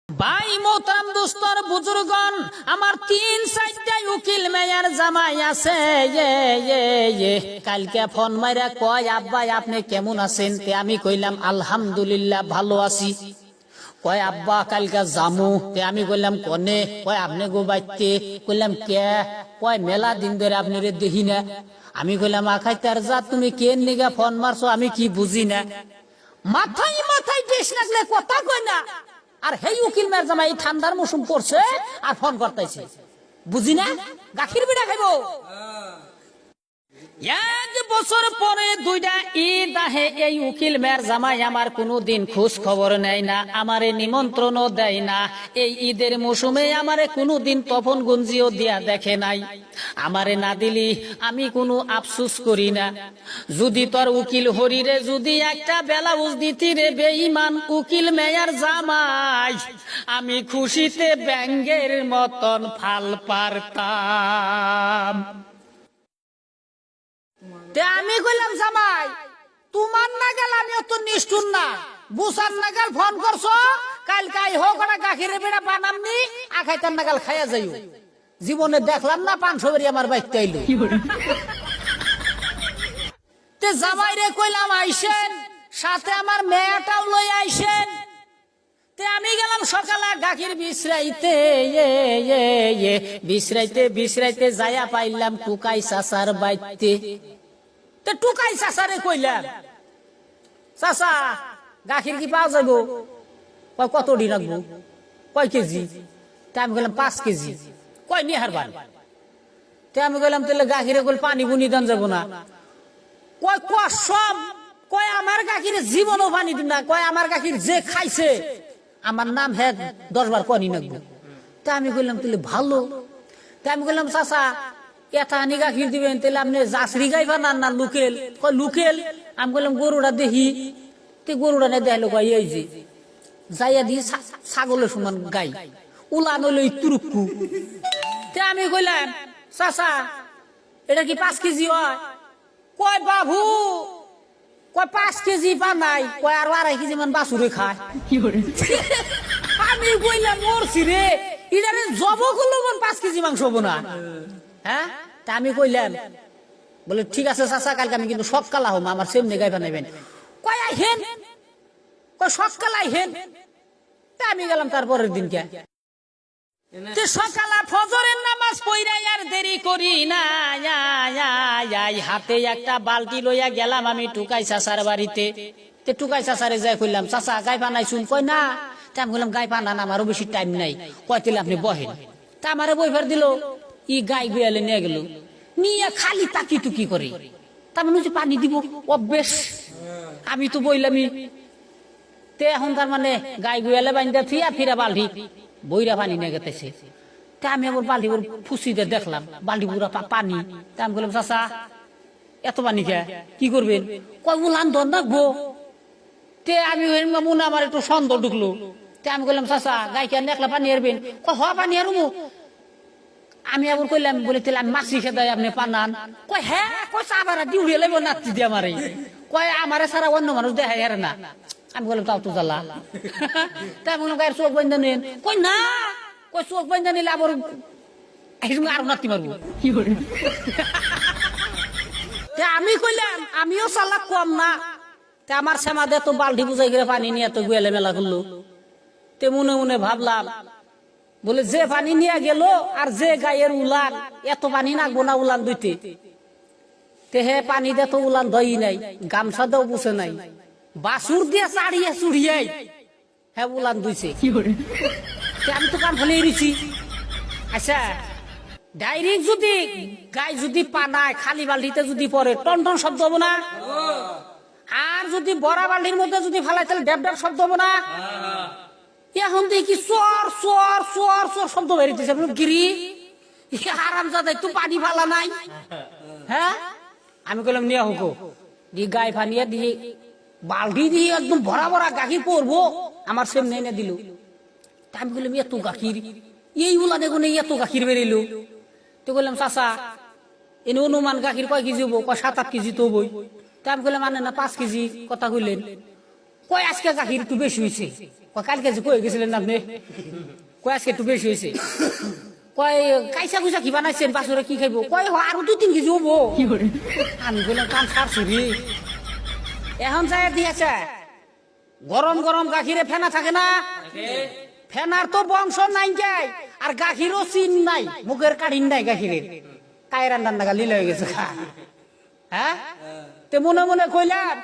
ভাই মোহতারাম দোস্তর বুজুর্গন, আমার 3-4টা উকিল মেয়ার জামাই আছে। কালকে ফোন মাইরা কয়, আব্বা আপনি কেমন আছেন? তে আমি কইলাম আলহামদুলিল্লাহ ভালো আছি। কয় আব্বা কালকে জামু। তে আমি কইলাম কনে? কয় আপনি গো বাইতে। কইলাম কে? কয় মেলা দিন ধরে আপনি রে দেখি না। আমি কইলাম আখাই তার যা, তুমি কেন নিগা ফোন মারছো আমি কি বুঝি না। মাথায় মাথায় টেস লাগলে কথা কয় না। আর হেই উকিল মেয়ের জামাই ঠান্ডার মৌসুম পড়ছে আর ফোন করতেছে, বুঝি না গাখির বিড়া খাইব। 1 বছর পরে 2টা ঈদ আহে, এই উকিল মেয়ের জামাই আমার কোনোদিন খোঁজ খবর নেয় না, আমারে নিমন্ত্রণও দেয় না। এই ঈদের মৌসুমে আমারে কোনোদিন তপন গুঞ্জিও দিয়া দেখে নাই। আমারে না দিলি আমি কোনো আফসোস করি না। যদি তোর উকিল হরিরে যদি একটা ব্লাউজ দিতি রে বেঈমান উকিল মেয়ার জামাই, আমি খুশিতে ব্যাঙ্গের মতন ফাল পারতাম। আমি কইলাম জামাই তোমার নাগাল আমি অত নিষ্ঠুর না, বুসার নাগাল ফোন করছো, কালকে হোক না গাখিরে বেড়া বানামনি আখাইতার নাগাল খাইয়া যাইও। জীবনে দেখলাম না 500 বাড়ি আমার বাইতে আইলো। তে জামাই রে কইলাম আইসেন, সাথে আমার মেয়েটাও লই আইসেন। তে আমি গেলাম সকালে গাখির বিশ্রাইতে। বিশ্রাইতে যাইয়া পাইলাম টুকাই চাচার বাইতে। তে টুকাই চাচারে কইলাম, চাচা গাখির কি পাওয়া যাইব? কয় কত দিন রাখবো? কয় কেজি? তে আমি কইলাম 5 কেজি। কয় নিয়ে হারবান। তে আমি কইলাম তাহলে গাখিরে কইল পানি বুনি দান যাবো না। কয় সব কয় আমার গাখিরে জীবনও পানি দিন না। কয় আমার গাখির যে খাইছে আমার নাম হে 10 বার পানি নাকবো। তা আমি কইলাম তাহলে ভালো। তা আমি কইলাম চাচা এটা আনি গাখির দিবেন, তাহলে আপনি জাসরি গাইবা না না লুকেল? কয় লুকেল। আমি কইলাম গরুটা দেখি। তে গরুটা নিয়ে দেখলো কয় এই যে যাইয়া দিয়ে ছাগলের সমান গাই, উলান হইলো তুরুক্কু। তে আমি কইলাম চাচা এটা কি 5 কেজি হয়? কয় বাবু কয় 5 কেজি বানাই, কয় আর 2.5 কেজি মান বাছুরে খায়। আমি কইলাম মরছি রে, ইদারে জব করলো 5 কেজি মাংস হবো না। হ্যাঁ, তা আমি কইলাম বলে ঠিক আছে চাচা কালকে আমি কিন্তু সকাল আহম, আমার সেমনি গাই বানাইবেন। কয় আইহেন, কয় সকাল আইহেন। তা আমি গেলাম তারপরের দিনকে। সকালে ফজরের নামাজ পইরা আর দেরি করি না, হাতে একটা বালতি লইয়া গেলাম আমি টুকাই চাচার বাড়িতে। তে টুকাই চাচারে যাই কইলাম চাচা গাই পানাই শুন? কয় না। তা আমি বললাম গাই পানান আমারও বেশি টাইম নাই। কয় তাহলে আপনি বহেন। তা আমারে বইফার দিল, ই গাই গুয়ালে নিয়ে গেল, নিয়ে খালি তাকি টুকি করে। তার মানে পানি দিব অভ্যেস। আমি তো বইলামই। তে এখন তার মানে গাই গুয়ালে বাইন্দা ফিয়া ফিরা বালতি বইরা পানি নিয়ে গেতেছে। তা আমি আবার বালতি ফুসিতে দেখলাম বালতি পুরা পানি। তা আমি বললাম চাচা এত পানি কে কি করবেন? কয় উলান ধন রাখবো। তে আমি মনে আমার একটু সন্দেহ ঢুকলো। তে আমি বললাম চাচা গাইকে একলা পানি হারবেন? কয় হ পানি হারবো। আমি আবার কইলাম বলে তাহলে আমি মাছি খেদাই আপনি পানান? কয় হ্যাঁ। কয় চাবার ডিউড়িয়ে লাগবো নাতি দিয়ে আমারে। কয় আমারে সারা অন্য মানুষ দেখাই হারে না। আমি বললাম তাও তো জ্বালা। তাই বললাম গায়ের চোখ বান্ধা নেন? কই না। কই চোখ বান্ধা নিলে আবার আরো নাতি মারবো। কি করে? আমি কইলাম আমিও চালাক কম না। তে আমার শ্যামাদে তো বালতি বুঝাই গেলে পানি নিয়ে এত গুয়ালে মেলা করলো। তে মনে মনে ভাবলাম বলে যে পানি নিয়ে গেল আর যে গায়ের উলান, এত পানি নাকবো না উলান দুইতে। তে হে পানি দে তো উলান ধই নাই, গামছা দেও বুঝে নাই, বাসুর দিয়ে চাড়িয়ে চুড়িয়াই হ্যাঁ উলান দুইছে। কি করে? আমি তো কান ফেলে এড়িছি। আচ্ছা ডাইরেক্ট যদি গাই যদি পানায় খালি বালতিতে যদি পরে টন টন শব্দ হবো না? আর যদি বড়া বালতির মধ্যে যদি ফালাই তাহলে ড্যাব ড্যাব শব্দ হবো না? এখন দেখি চর চর চর চর শব্দ বেরিয়েছে। গিরি আরাম যাতে একটু পানি ফালা নাই। হ্যাঁ, আমি কইলাম নিয়ে হোক দি গাই ফানিয়ে দিয়ে বালতি দিয়ে একদম ভরা ভরা গাখির পরবো। আমার সেম নেই দিল। আমি বললাম এত গাখির এই উলানে গুনে এত গাখির বেরিল। তো বললাম চাচা এনে অনুমান গাখির কয় কেজি হবো? কয় 7-8 কেজি তো বই। তা আমি বললাম মানে না 5 কেজি কথা কইলেন। কয় আজকে গাখির একটু বেশি হয়েছে। কালকে যে কয়ে গেছিলেন না আপনি? কয় আজকে একটু বেশি হয়েছে। কয় কাইসা কুইসা কি বানাইছেন, বাছুরে কি খাইবো? কয় আরো 2-3 কেজি হবো। আমি বললাম কাম সারছি রে। এখন যায় দিয়েছে গরম গরম গাখিরে ফেনা থাকে না, ফেনার তো বংশ নাই যাই, আর গাখিরও চিন নাই, মুখের কাঠিন নাই গাখিরের, কায়রান রান্না গালি হয়ে গেছে। হ্যাঁ, তে মনে মনে কইলাম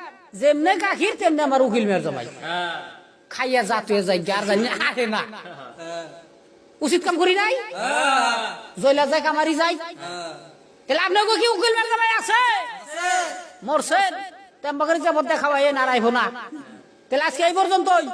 যেমনে গাখির তেমনি আমার উকিল মেয়ের জমাই খাইয়া জাতুয়ে যাই, আর জানি আহে না। উচিত কাম করি নাই, জয়লা যায় কামারি যাই। তাহলে আপনাকে কি উকিল মেয়ের জমাই আছে? মরছেন তেমন যাবত দেখাবাই না, রাইব না। তাহলে আজকে এই পর্যন্তই।